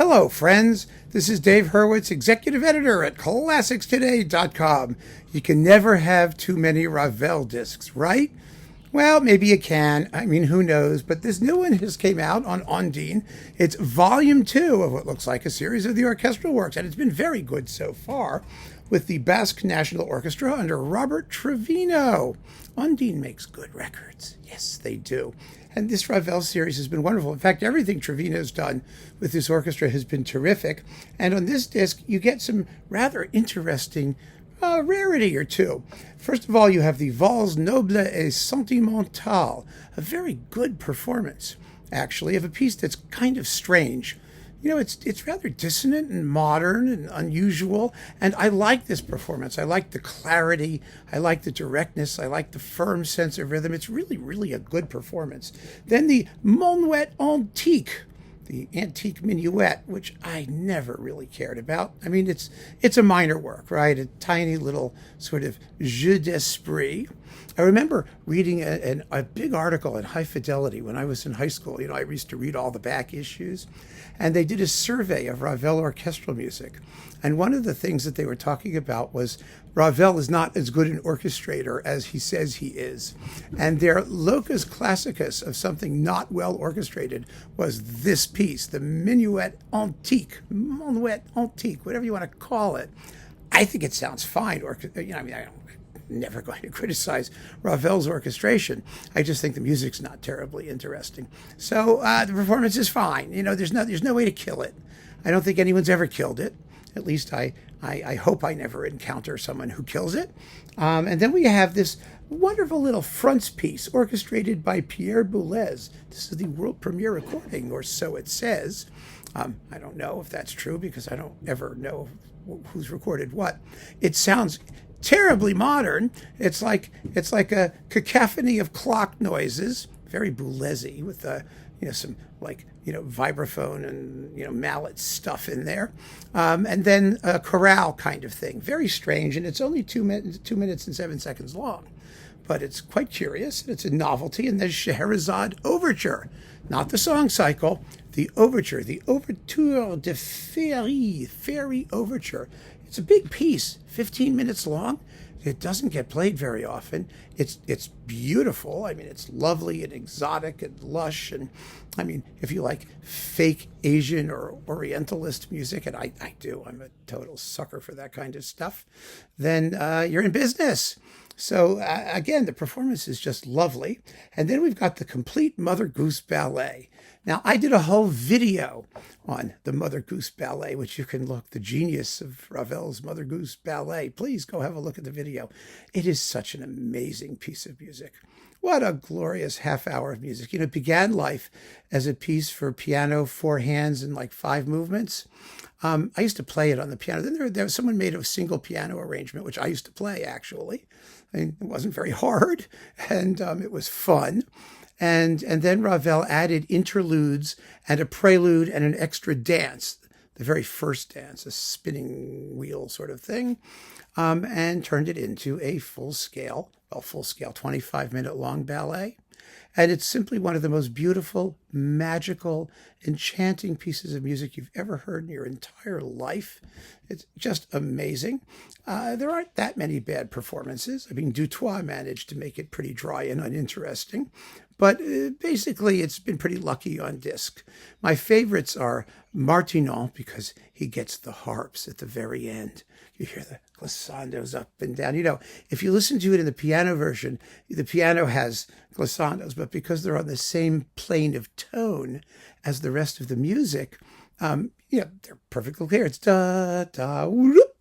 Hello, friends. This is Dave Hurwitz, executive editor at ClassicsToday.com. You can never have too many Ravel discs, right? Well, maybe you can. I mean, who knows? But this new one just came out on Ondine. It's volume 2 of what looks like a series of the orchestral works, and it's been very good so far with the Basque National Orchestra under Robert Trevino. Ondine makes good records. Yes, they do. And this Ravel series has been wonderful. In fact, everything Trevino's done with this orchestra has been terrific. And on this disc, you get some rather interesting rarity or two. First of all, you have the Valses noble et sentimentales, a very good performance, actually, of a piece that's kind of strange. You know, it's rather dissonant and modern and unusual, and I like this performance. I like the clarity, I like the directness, I like the firm sense of rhythm. It's really, really a good performance. Then the Menuet antique, the antique minuet, which I never really cared about. I mean, it's a minor work, right? A tiny little sort of jeu d'esprit. I remember reading a big article in High Fidelity when I was in high school. You know, I used to read all the back issues, and they did a survey of Ravel orchestral music. And one of the things that they were talking about was Ravel is not as good an orchestrator as he says he is. And their locus classicus of something not well orchestrated was this piece, the Menuet antique, whatever you want to call it. I think it sounds fine. I'm never going to criticize Ravel's orchestration. I just think the music's not terribly interesting. So the performance is fine. You know, there's no way to kill it. I don't think anyone's ever killed it. At least I hope I never encounter someone who kills it. And then we have this wonderful little frontispiece orchestrated by Pierre Boulez. This is the world premiere recording, or so it says. I don't know if that's true because I don't ever know who's recorded what. It sounds terribly modern. It's like a cacophony of clock noises, very Boulez-y, with some vibraphone and mallet stuff in there, and then a chorale kind of thing. Very strange, and it's only 2 minutes and 7 seconds long, but it's quite curious. And it's a novelty. And there's Shahrazad Overture, not the song cycle, the overture, the Overture de Fairy Overture. It's a big piece, 15 minutes long. It doesn't get played very often. It's beautiful. I mean, it's lovely and exotic and lush. And I mean, if you like fake Asian or Orientalist music, and I do, I'm a total sucker for that kind of stuff, then you're in business. So again, the performance is just lovely. And then we've got the complete Mother Goose Ballet. Now, I did a whole video on the Mother Goose Ballet, which you can look, the genius of Ravel's Mother Goose Ballet. Please go have a look at the video. It is such an amazing piece of music. What a glorious half hour of music. You know, it began life as a piece for piano, 4 hands, and like 5 movements. I used to play it on the piano. Then there was someone made a single piano arrangement, which I used to play, actually. I mean, it wasn't very hard, and it was fun. And then Ravel added interludes and a prelude and an extra dance, the very first dance, a spinning wheel sort of thing, and turned it into a full-scale 25-minute long ballet. And it's simply one of the most beautiful, magical, enchanting pieces of music you've ever heard in your entire life. It's just amazing. There aren't that many bad performances. I mean, Dutoit managed to make it pretty dry and uninteresting. But basically, it's been pretty lucky on disc. My favorites are Martinon, because he gets the harps at the very end. You hear the glissandos up and down. You know, if you listen to it in the piano version, the piano has glissandos, but because they're on the same plane of tone as the rest of the music, they're perfectly clear. It's da, da, whoop,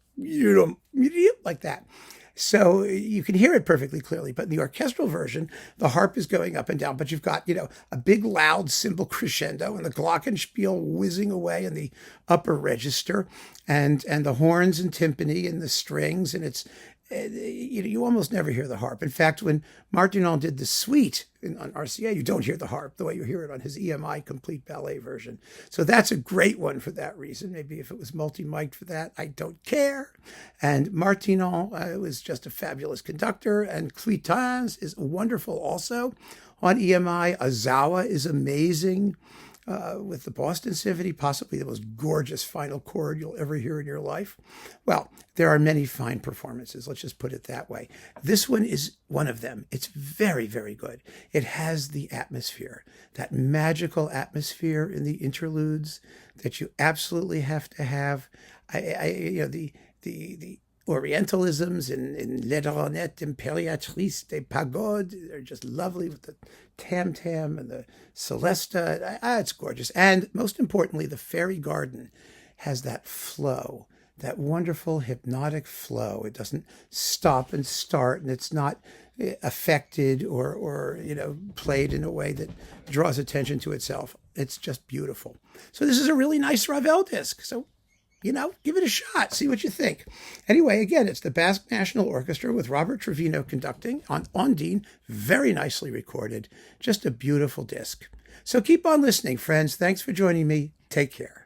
like that. So you can hear it perfectly clearly. But in the orchestral version, the harp is going up and down, but you've got, a big loud cymbal crescendo and the glockenspiel whizzing away in the upper register and the horns and timpani and the strings. And it's, you almost never hear the harp. In fact, when Martinon did the suite on RCA, you don't hear the harp the way you hear it on his EMI complete ballet version. So that's a great one for that reason. Maybe if it was multi-mic'd for that, I don't care. And Martinon was just a fabulous conductor. And Cluitans is wonderful also on EMI. Azawa is amazing. with the Boston Symphony, possibly the most gorgeous final chord you'll ever hear in your life. Well, there are many fine performances, let's just put it that way. This one is one of them. It's very, very good. It has the atmosphere, that magical atmosphere in the interludes that you absolutely have to have. The Orientalisms in Les Dronettes Impératrices des Pagodes, they're just lovely with the tam-tam and the celesta. It's gorgeous. And most importantly, the Fairy Garden has that flow, that wonderful hypnotic flow. It doesn't stop and start, and it's not affected or played in a way that draws attention to itself. It's just beautiful. So this is a really nice Ravel disc. So give it a shot. See what you think. Anyway, again, it's the Basque National Orchestra with Robert Trevino conducting on Ondine. Very nicely recorded. Just a beautiful disc. So keep on listening, friends. Thanks for joining me. Take care.